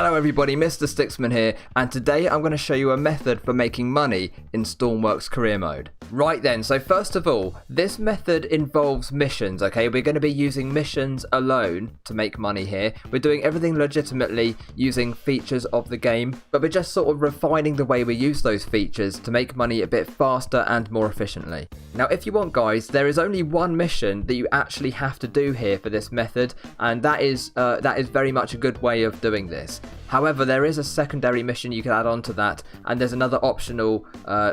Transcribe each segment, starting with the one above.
Hello everybody, Mr. Sticksman here, and today I'm going to show you a method for making money in Stormworks Career Mode. Right then, so first of all, this method involves missions, okay? We're going to be using missions alone to make money here. We're doing everything legitimately using features of the game, but we're just sort of refining the way we use those features to make money a bit faster and more efficiently. Now, if you want, guys, there is only one mission that you actually have to do here for this method, and that is very much a good way of doing this. However, there is a secondary mission you can add on to that, and there's another optional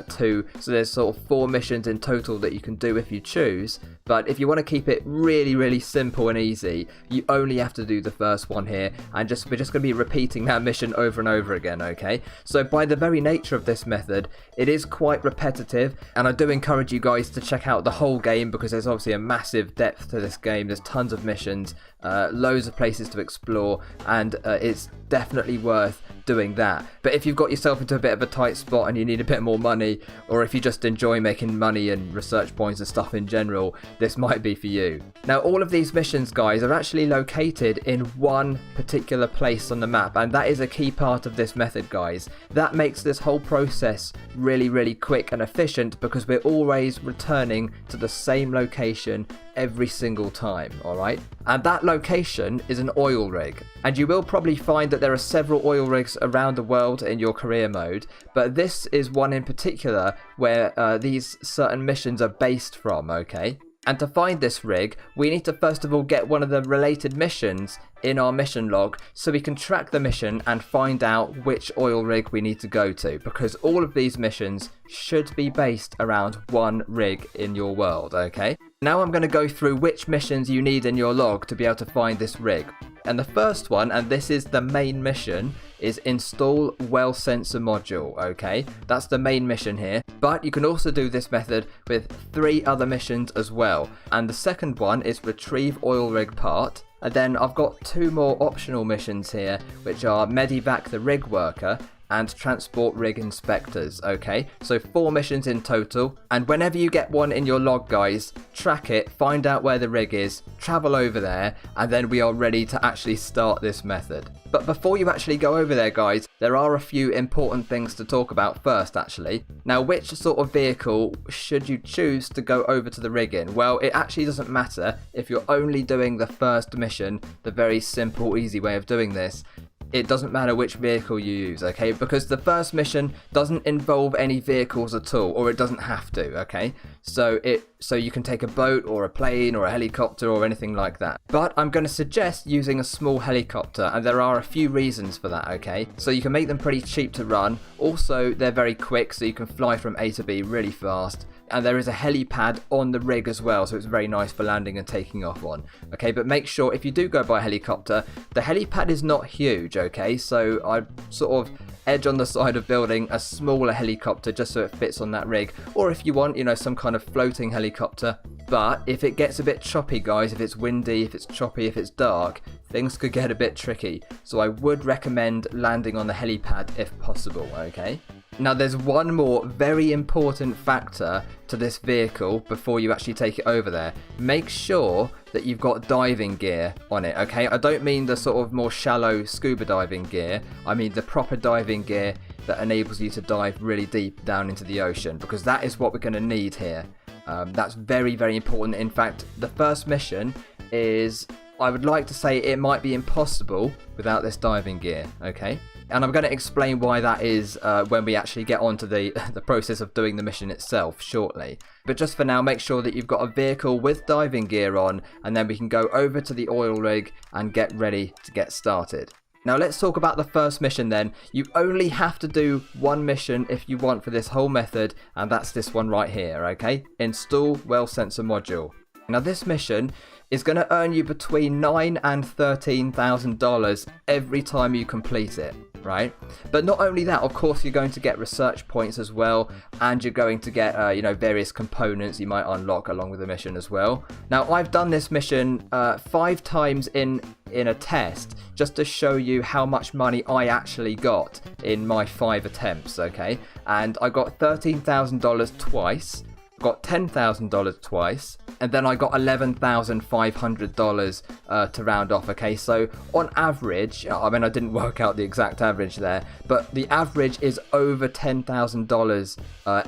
too. So there's sort of 4 missions in total that you can do if you choose. But if you want to keep it really simple and easy, you only have to do the first one here, and we're just going to be repeating that mission over and over again, okay? So by the very nature of this method, it is quite repetitive, and I do encourage you guys to check out the whole game because there's obviously a massive depth to this game. There's tons of missions, loads of places to explore, and it's definitely worth doing that. But if you've got yourself into a bit of a tight spot and you need a bit more money, or if you just enjoy making money and research points and stuff in general, this might be for you. Now, all of these missions, guys, are actually located in one particular place on the map, and that is a key part of this method, guys. That makes this whole process really quick and efficient because we're always returning to the same location every single time, alright? And that location is an oil rig. And you will probably find that there are several oil rigs around the world in your career mode, but this is one in particular where these certain missions are based from, okay? And to find this rig, we need to first of all get one of the related missions in our mission log so we can track the mission and find out which oil rig we need to go to, because all of these missions should be based around one rig in your world, okay? Now I'm going to go through which missions you need in your log to be able to find this rig. And the first one, and this is the main mission, is install well sensor module, okay? That's the main mission here, but you can also do this method with 3 other missions as well. And the second one is retrieve oil rig part. And then I've got 2 more optional missions here, which are medivac the rig worker and transport rig inspectors, okay? So 4 missions in total, and whenever you get one in your log, guys, track it, find out where the rig is, travel over there, and then we are ready to actually start this method. But before you actually go over there, guys, there are a few important things to talk about first, actually. Now, which sort of vehicle should you choose to go over to the rig in? Well, it actually doesn't matter if you're only doing the first mission, the very simple, easy way of doing this. It doesn't matter which vehicle you use, okay? Because the first mission doesn't involve any vehicles at all, or it doesn't have to, okay? So you can take a boat or a plane or a helicopter or anything like that. But I'm going to suggest using a small helicopter, and there are a few reasons for that, okay? So you can make them pretty cheap to run. Also, they're very quick, so you can fly from A to B really fast. And there is a helipad on the rig as well, so it's very nice for landing and taking off on. Okay, but make sure if you do go by helicopter, the helipad is not huge, okay? So I sort of edge on the side of building a smaller helicopter just so it fits on that rig. Or if you want, you know, some kind of floating helicopter. But if it gets a bit choppy, guys, if it's windy, if it's choppy, if it's dark, things could get a bit tricky. So I would recommend landing on the helipad if possible, okay? Now, there's one more very important factor to this vehicle before you actually take it over there. Make sure that you've got diving gear on it, okay? I don't mean the sort of more shallow scuba diving gear. I mean the proper diving gear that enables you to dive really deep down into the ocean, because that is what we're going to need here. That's very important. In fact, the first mission is, I would like to say, it might be impossible without this diving gear, okay? And I'm going to explain why that is when we actually get onto the process of doing the mission itself shortly. But just for now, make sure that you've got a vehicle with diving gear on, and then we can go over to the oil rig and get ready to get started. Now let's talk about the first mission then. You only have to do one mission if you want for this whole method, and that's this one right here, okay? Install well sensor module. Now this mission is going to earn you between $9,000 and $13,000 every time you complete it, right? But not only that, of course, you're going to get research points as well, and you're going to get you know, various components you might unlock along with the mission as well. Now I've done this mission 5 times in a test just to show you how much money I actually got in my 5 attempts, okay? And I got $13,000 twice. got $10,000 twice, and then I got $11,500 to round off. Okay, so on average, I mean, I didn't work out the exact average there, but the average is over $10,000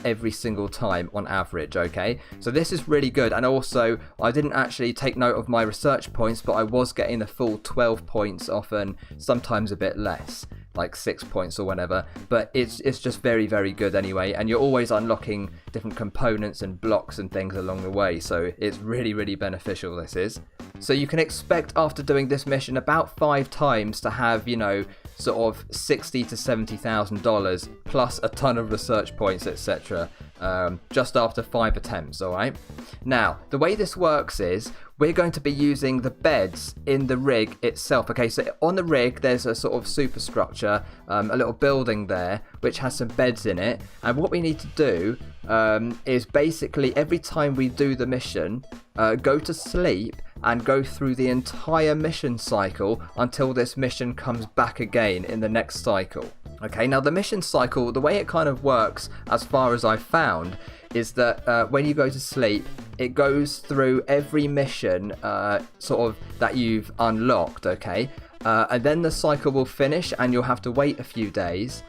every single time on average. Okay, so this is really good. And also, I didn't actually take note of my research points, but I was getting the full 12 points often, sometimes a bit less, like 6 points or whatever, but it's just very, very good anyway. And you're always unlocking different components and blocks and things along the way, so it's really, really beneficial, this is. So you can expect after doing this mission about 5 times to have, you know, sort of $60,000 to $70,000 plus a ton of research points, etc. Just after 5 attempts. All right, now the way this works is we're going to be using the beds in the rig itself. Okay, so on the rig there's a sort of superstructure, a little building there which has some beds in it, and what we need to do is basically every time we do the mission, go to sleep and go through the entire mission cycle until this mission comes back again in the next cycle. Okay, now the mission cycle, the way it kind of works as far as I've found, is that when you go to sleep, it goes through every mission sort of that you've unlocked, okay? And then the cycle will finish and you'll have to wait a few days,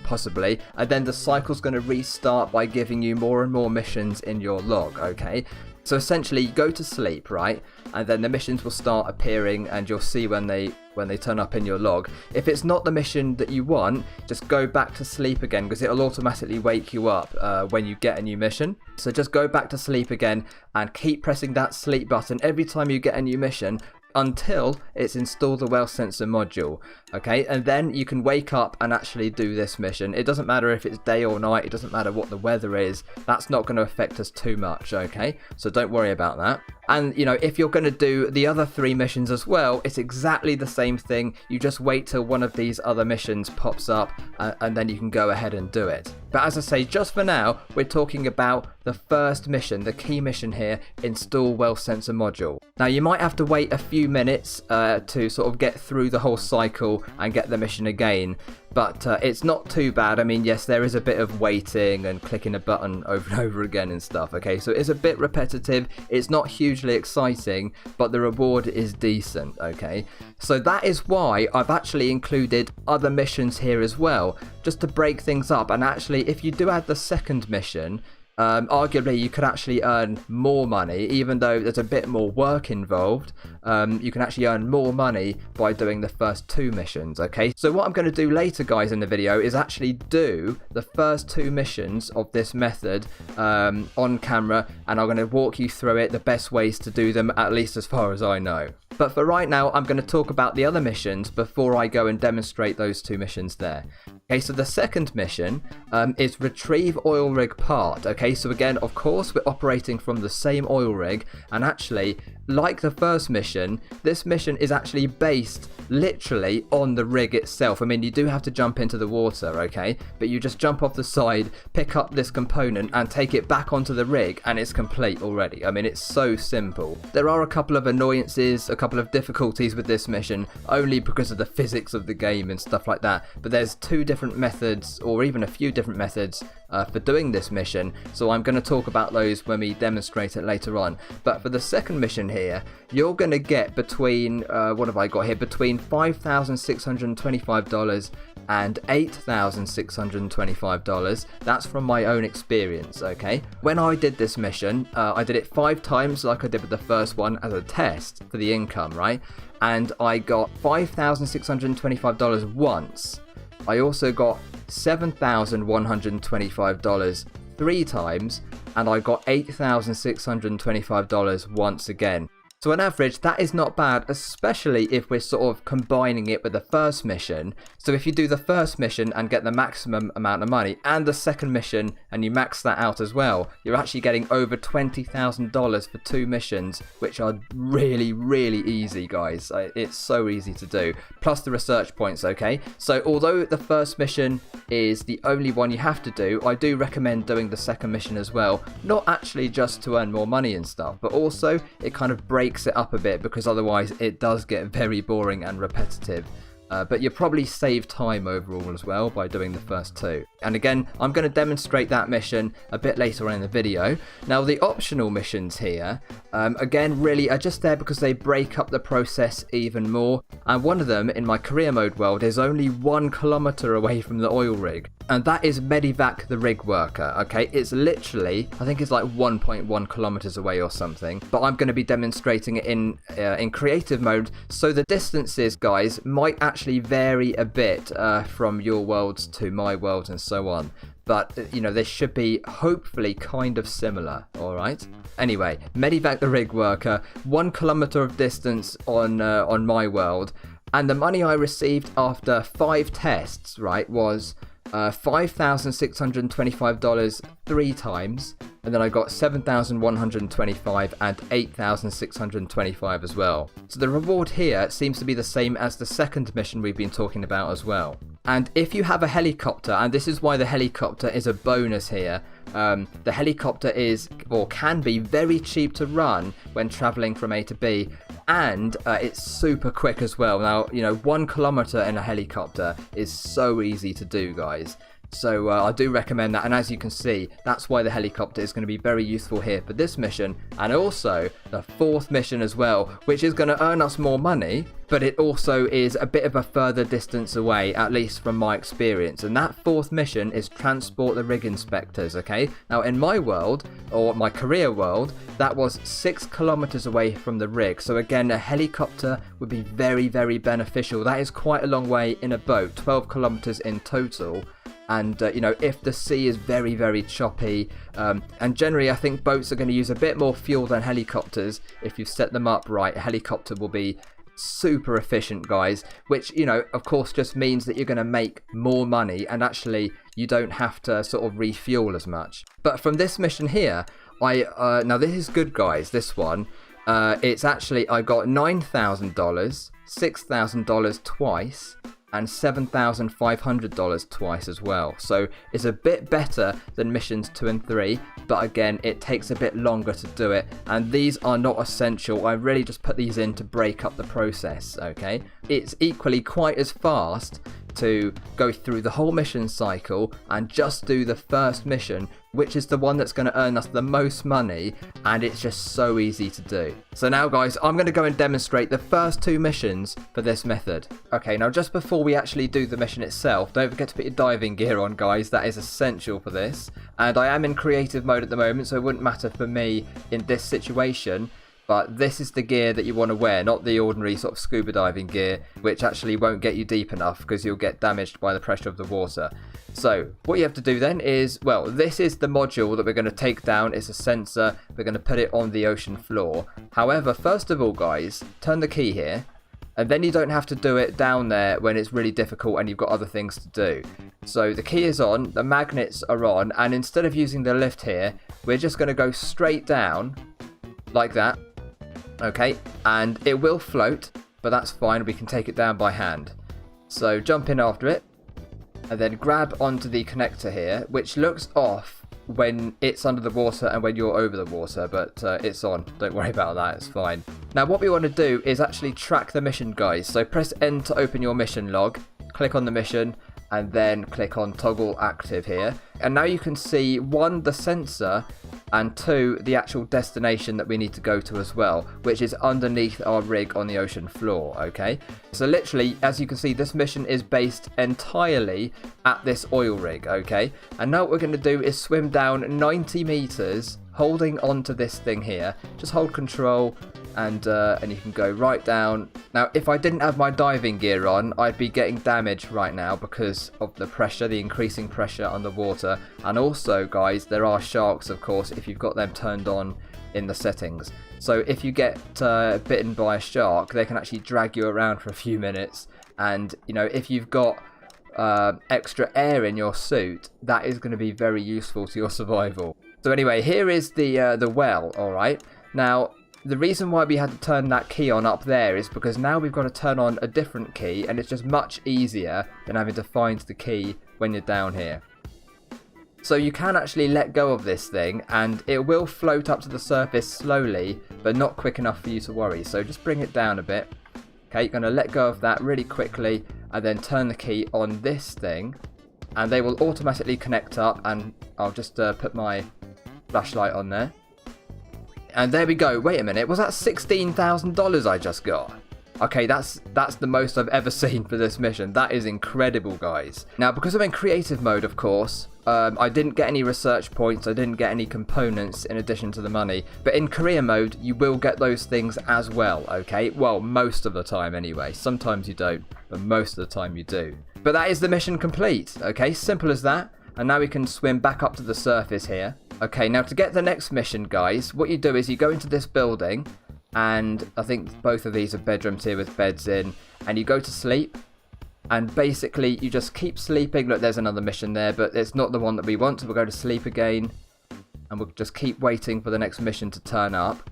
possibly, and then the cycle's going to restart by giving you more and more missions in your log, okay? So essentially, you go to sleep, right? And then the missions will start appearing and you'll see when they turn up in your log. If it's not the mission that you want, just go back to sleep again, because it'll automatically wake you up when you get a new mission. So just go back to sleep again and keep pressing that sleep button every time you get a new mission until it's installed the well sensor module, okay? And then you can wake up and actually do this mission. It doesn't matter if it's day or night, it doesn't matter what the weather is, that's not going to affect us too much, okay? So don't worry about that. And, you know, if you're going to do the other 3 missions as well, it's exactly the same thing. You just wait till one of these other missions pops up and then you can go ahead and do it. But as I say, just for now, we're talking about the first mission, the key mission here, install well sensor module. Now, you might have to wait a few minutes to sort of get through the whole cycle and get the mission again. But it's not too bad. I mean, yes, there is a bit of waiting and clicking a button over and over again and stuff, okay? So it's a bit repetitive. It's not hugely exciting, but the reward is decent, okay? So that is why I've actually included other missions here as well, just to break things up. And actually, if you do add the second mission, arguably you could actually earn more money, even though there's a bit more work involved. You can actually earn more money by doing the first 2 missions, okay? So what I'm going to do later, guys, in the video is actually do the first 2 missions of this method on camera, and I'm going to walk you through it, the best ways to do them, at least as far as I know. But for right now, I'm going to talk about the other missions before I go and demonstrate those 2 missions there. Okay, so the second mission is retrieve oil rig part. Okay, so again, of course, we're operating from the same oil rig, and actually, like the first mission, this mission is actually based literally on the rig itself. I mean, you do have to jump into the water, okay, but you just jump off the side, pick up this component and take it back onto the rig, and it's complete already. I mean, it's so simple. There are a couple of annoyances, a couple of difficulties with this mission, only because of the physics of the game and stuff like that, but there's 2 different methods, or even a few different methods for doing this mission, so I'm going to talk about those when we demonstrate it later on. But for the second mission here, you're going to get between what have I got here, between $5,625 and $8,625. That's from my own experience, okay? When I did this mission, I did it 5 times like I did with the first one as a test for the income, right? And I got $5,625 once. I also got $7,125 3 times, and I got $8,625 once again. So on average, that is not bad, especially if we're sort of combining it with the first mission. So if you do the first mission and get the maximum amount of money, and the second mission and you max that out as well, you're actually getting over $20,000 for 2 missions, which are really, really easy, guys. It's so easy to do. Plus the research points, okay? So although the first mission is the only one you have to do, I do recommend doing the second mission as well. Not actually just to earn more money and stuff, but also it kind of breaks it up a bit, because otherwise it does get very boring and repetitive. But you'll probably save time overall as well by doing the first two. And again, I'm going to demonstrate that mission a bit later on in the video. Now, the optional missions here, again, really are just there because they break up the process even more. And one of them, in my career mode world, is only 1 kilometer away from the oil rig. And that is Medivac the rig worker, okay? It's literally, I think it's like 1.1 kilometers away or something. But I'm going to be demonstrating it in creative mode. So the distances, guys, might actually vary a bit from your worlds to my worlds and so on. But, you know, they should be hopefully kind of similar, alright? Anyway, Medivac the rig worker, 1 kilometer of distance on my world. And the money I received after 5 tests, right, was $5,625 3 times, and then I got $7,125 and $8,625 as well. So the reward here seems to be the same as the second mission we've been talking about as well. And if you have a helicopter, and this is why the helicopter is a bonus here, the helicopter is, or can be, very cheap to run when traveling from A to B, and it's super quick as well. Now, you know, 1 kilometer in a helicopter is so easy to do, guys. So I do recommend that, and as you can see, that's why the helicopter is going to be very useful here for this mission, and also the fourth mission as well, which is going to earn us more money, but it also is a bit of a further distance away, at least from my experience. And that fourth mission is transport the rig inspectors, okay? Now in my world, or my career world, that was 6 kilometers away from the rig. So again, a helicopter would be very, very beneficial. That is quite a long way in a boat, 12 kilometers in total. And you know, if the sea is very, very choppy, and generally I think boats are going to use a bit more fuel than helicopters. If you set them up right, a helicopter will be super efficient, guys, which, you know, of course just means that you're going to make more money, and actually you don't have to sort of refuel as much. But from this mission here, now this is good, guys. This one, it's actually, I got $9,000, $6,000 twice, and $7,500 twice as well. So it's a bit better than missions 2 and 3, but again, it takes a bit longer to do it, and these are not essential. I really just put these in to break up the process, okay? It's equally quite as fast to go through the whole mission cycle and just do the first mission, which is the one that's going to earn us the most money, and it's just so easy to do. So now, guys, I'm going to go and demonstrate the first 2 missions for this method. Okay, now just before we actually do the mission itself, don't forget to put your diving gear on, guys. That is essential for this, and I am in creative mode at the moment, so it wouldn't matter for me in this situation. But this is the gear that you want to wear, not the ordinary sort of scuba diving gear, which actually won't get you deep enough because you'll get damaged by the pressure of the water. So what you have to do then is, well, this is the module that we're going to take down. It's a sensor. We're going to put it on the ocean floor. However, first of all, guys, turn the key here, and then you don't have to do it down there when it's really difficult and you've got other things to do. So the key is on, the magnets are on, and instead of using the lift here, we're just going to go straight down like that. Okay, and it will float, but that's fine, we can take it down by hand. So jump in after it, and then grab onto the connector here, which looks off when it's under the water and when you're over the water, but it's on, don't worry about that, it's fine. Now what we want to do is actually track the mission, guys. So press N to open your mission log, click on the mission, and then click on toggle active here. And now you can see 1, the sensor, and 2, the actual destination that we need to go to as well, which is underneath our rig on the ocean floor, okay? So literally, as you can see, this mission is based entirely at this oil rig, okay? And now what we're going to do is swim down 90 meters, holding onto this thing here. Just hold control, and you can go right down. Now, if I didn't have my diving gear on, I'd be getting damaged right now because of the pressure, the increasing pressure underwater. And also, guys, there are sharks, of course, if you've got them turned on in the settings. So if you get bitten by a shark, they can actually drag you around for a few minutes. And, you know, if you've got extra air in your suit, that is going to be very useful to your survival. So anyway, here is the well, all right? Now, the reason why we had to turn that key on up there is because now we've got to turn on a different key, and it's just much easier than having to find the key when you're down here. So you can actually let go of this thing, and it will float up to the surface slowly, but not quick enough for you to worry. So just bring it down a bit. Okay, you're going to let go of that really quickly and then turn the key on this thing, and they will automatically connect up. And I'll just put my flashlight on there. And there we go. Wait a minute, was that $16,000 I just got? Okay, that's the most I've ever seen for this mission. That is incredible, guys. Now, because I'm in creative mode, of course, I didn't get any research points. I didn't get any components in addition to the money. But in career mode, you will get those things as well, okay? Well, most of the time anyway. Sometimes you don't, but most of the time you do. But that is the mission complete, okay? Simple as that. And now we can swim back up to the surface here. Okay, now to get the next mission, guys, what you do is you go into this building, and I think both of these are bedrooms here with beds in, and you go to sleep, and basically you just keep sleeping. Look, there's another mission there, but it's not the one that we want, so we'll go to sleep again, and we'll just keep waiting for the next mission to turn up.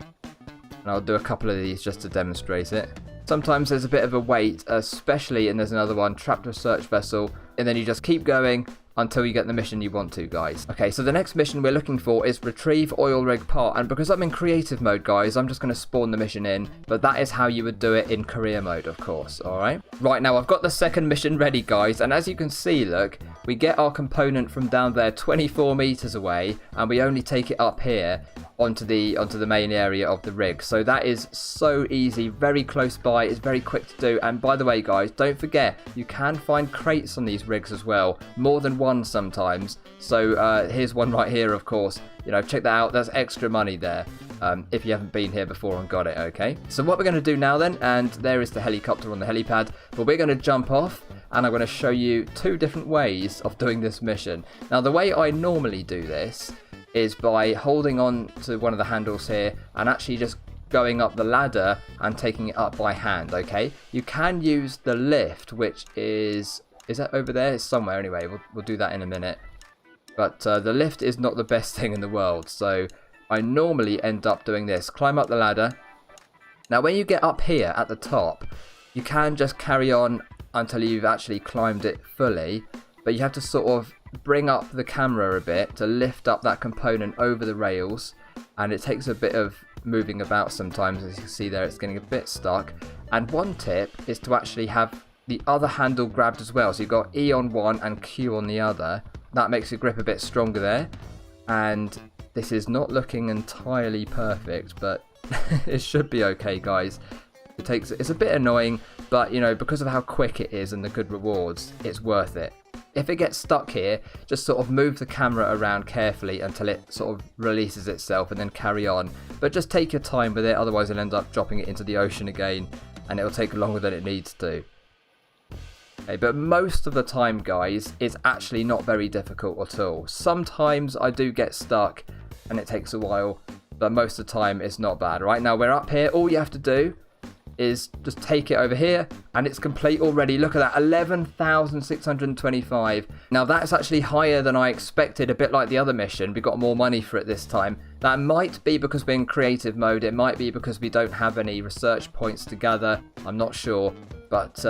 And I'll do a couple of these just to demonstrate it. Sometimes there's a bit of a wait, especially, and there's another one, trapped research vessel, and then you just keep going until you get the mission you want to, guys. Okay, so the next mission we're looking for is retrieve oil rig part, and because I'm in creative mode, guys, I'm just going to spawn the mission in, but that is how you would do it in career mode, of course. All right, now I've got the second mission ready, guys, and as you can see, look, we get our component from down there 24 meters away, and we only take it up here onto the main area of the rig. So that is so easy, very close by, it's very quick to do. And by the way, guys, don't forget, you can find crates on these rigs as well, more than one sometimes. So here's one right here, of course. You know, check that out, that's extra money there, if you haven't been here before and got it. Okay, so what we're going to do now then, and there is the helicopter on the helipad, but we're going to jump off, and I'm going to show you two different ways of doing this mission. Now, the way I normally do this is by holding on to one of the handles here and actually just going up the ladder and taking it up by hand. Okay, you can use the lift, which is that over there? It's somewhere anyway. We'll do that in a minute. But the lift is not the best thing in the world, so I normally end up doing this. Climb up the ladder. Now, when you get up here at the top, you can just carry on until you've actually climbed it fully, but you have to sort of bring up the camera a bit to lift up that component over the rails, and it takes a bit of moving about sometimes. As you can see there, it's getting a bit stuck. And one tip is to actually have the other handle grabbed as well, so you've got E on one and Q on the other. That makes your grip a bit stronger there. And this is not looking entirely perfect, but it should be okay, guys. It's a bit annoying, but you know, because of how quick it is and the good rewards, it's worth it. If it gets stuck here, just sort of move the camera around carefully until it sort of releases itself, and then carry on. But just take your time with it, otherwise you'll end up dropping it into the ocean again, and it'll take longer than it needs to. Okay, but most of the time, guys, it's actually not very difficult at all. Sometimes I do get stuck and it takes a while, but most of the time it's not bad. Right, now we're up here. All you have to do is just take it over here, and it's complete already. Look at that, 11,625. Now that's actually higher than I expected, a bit like the other mission. We got more money for it this time. That might be because we're in creative mode. It might be because we don't have any research points to gather. I'm not sure. But,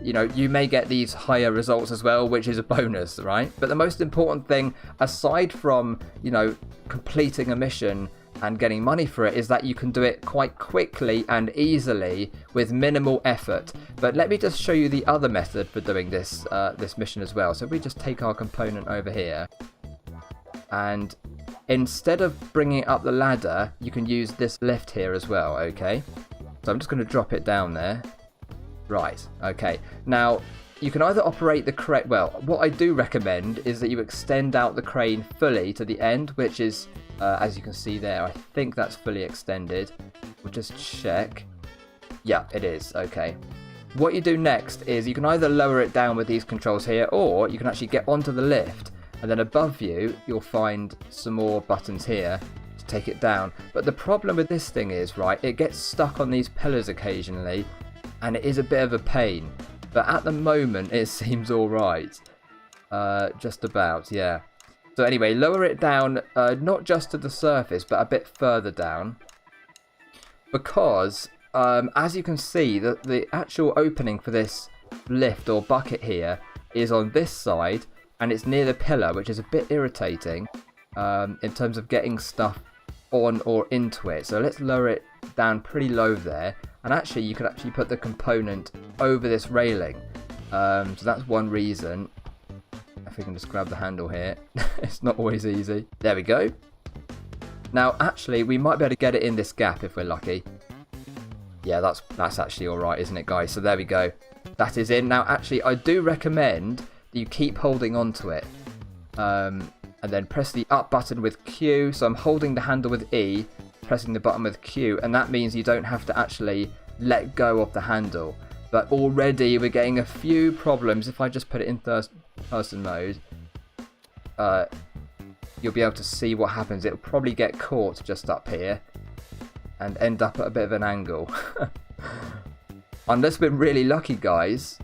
you know, you may get these higher results as well, which is a bonus, right? But the most important thing, aside from, you know, completing a mission and getting money for it, is that you can do it quite quickly and easily with minimal effort. But let me just show you the other method for doing this this mission as well. So if we just take our component over here, and instead of bringing it up the ladder, you can use this lift here as well. Okay, so I'm just going to drop it down there. Right, okay, now you can either operate the crane. Well, what I do recommend is that you extend out the crane fully to the end, which is as you can see there, I think that's fully extended. We'll just check. Yeah, it is. Okay. What you do next is you can either lower it down with these controls here, or you can actually get onto the lift, and then above you, you'll find some more buttons here to take it down. But the problem with this thing is, right, it gets stuck on these pillars occasionally, and it is a bit of a pain. But at the moment, it seems all right. Just about, yeah. So anyway, lower it down, not just to the surface, but a bit further down. Because, as you can see, the actual opening for this lift or bucket here is on this side, and it's near the pillar, which is a bit irritating in terms of getting stuff on or into it. So let's lower it down pretty low there. And actually, you could actually put the component over this railing. So that's one reason. If we can just grab the handle here. It's not always easy. There we go. Now, actually, we might be able to get it in this gap if we're lucky. Yeah, that's actually all right, isn't it, guys? So there we go. That is in. Now, actually, I do recommend that you keep holding on to it. And then press the up button with Q. So I'm holding the handle with E, pressing the button with Q, and that means you don't have to actually let go of the handle. But already we're getting a few problems. If I just put it in third-person mode, you'll be able to see what happens. It'll probably get caught just up here and end up at a bit of an angle. Unless we're really lucky, guys.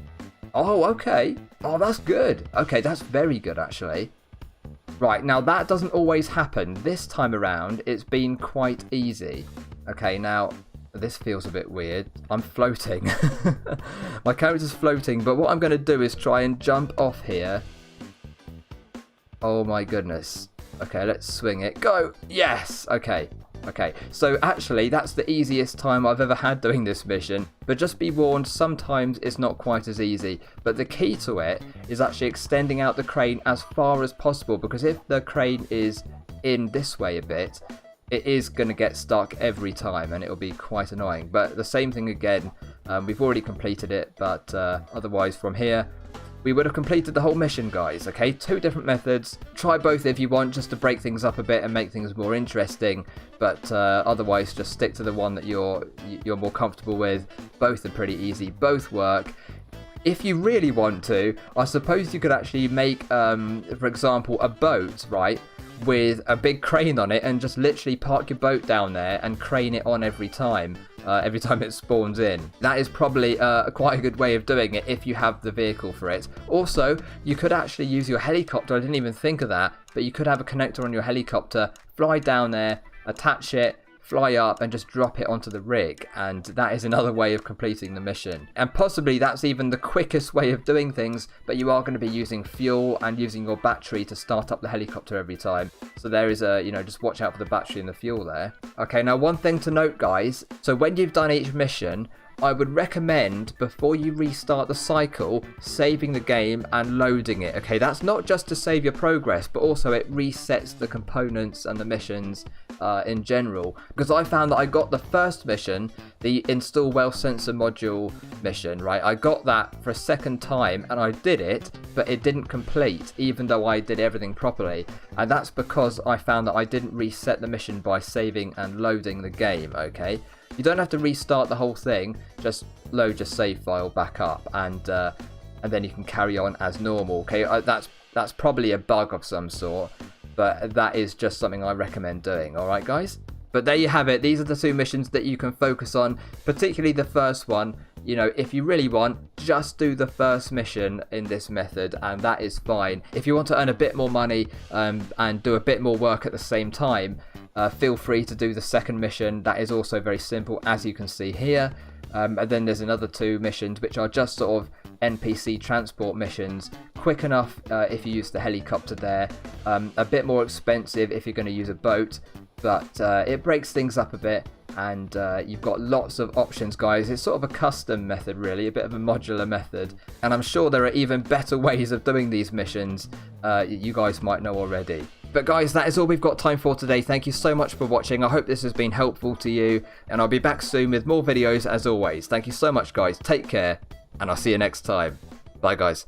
Oh, okay. Oh, that's good. Okay, that's very good, actually. Right, now that doesn't always happen. This time around, it's been quite easy. Okay, now, this feels a bit weird. I'm floating. My character's floating, but what I'm going to do is try and jump off here. Oh my goodness. Okay, let's swing it. Go! Yes! Okay. Okay, so actually that's the easiest time I've ever had doing this mission, but just be warned, sometimes it's not quite as easy. But the key to it is actually extending out the crane as far as possible, because if the crane is in this way a bit, it is going to get stuck every time and it'll be quite annoying. But the same thing again, we've already completed it, but otherwise from here we would have completed the whole mission, guys. Okay, 2 different methods. Try both if you want, just to break things up a bit and make things more interesting. But otherwise, just stick to the one that you're more comfortable with. Both are pretty easy. Both work. If you really want to, I suppose you could actually make, for example, a boat, right, with a big crane on it, and just literally park your boat down there and crane it on every time it spawns in. That is probably quite a good way of doing it if you have the vehicle for it. Also, you could actually use your helicopter. I didn't even think of that, but you could have a connector on your helicopter, fly down there, attach it, fly up and just drop it onto the rig, and that is another way of completing the mission. And possibly that's even the quickest way of doing things, but you are going to be using fuel and using your battery to start up the helicopter every time. So there is a, just watch out for the battery and the fuel there. Okay, now one thing to note, guys, so when you've done each mission, I would recommend, before you restart the cycle, saving the game and loading it. Okay, that's not just to save your progress, but also it resets the components and the missions in general. Because I found that I got the first mission, the install well sensor module mission, right? I got that for a second time and I did it, but it didn't complete, even though I did everything properly. And that's because I found that I didn't reset the mission by saving and loading the game, okay? You don't have to restart the whole thing, just load your save file back up, and then you can carry on as normal. Okay, that's probably a bug of some sort, but that is just something I recommend doing. All right, guys. But there you have it. These are the 2 missions that you can focus on, particularly the first one. If you really want, just do the first mission in this method, and that is fine. If you want to earn a bit more money and do a bit more work at the same time, feel free to do the second mission. That is also very simple, as you can see here. And then there's another 2 missions, which are just sort of NPC transport missions. Quick enough if you use the helicopter there. A bit more expensive if you're going to use a boat, but it breaks things up a bit. And you've got lots of options, guys. It's sort of a custom method, really, a bit of a modular method. And I'm sure there are even better ways of doing these missions you guys might know already. But guys, that is all we've got time for today. Thank you so much for watching. I hope this has been helpful to you, and I'll be back soon with more videos as always. Thank you so much, guys. Take care, and I'll see you next time. Bye, guys.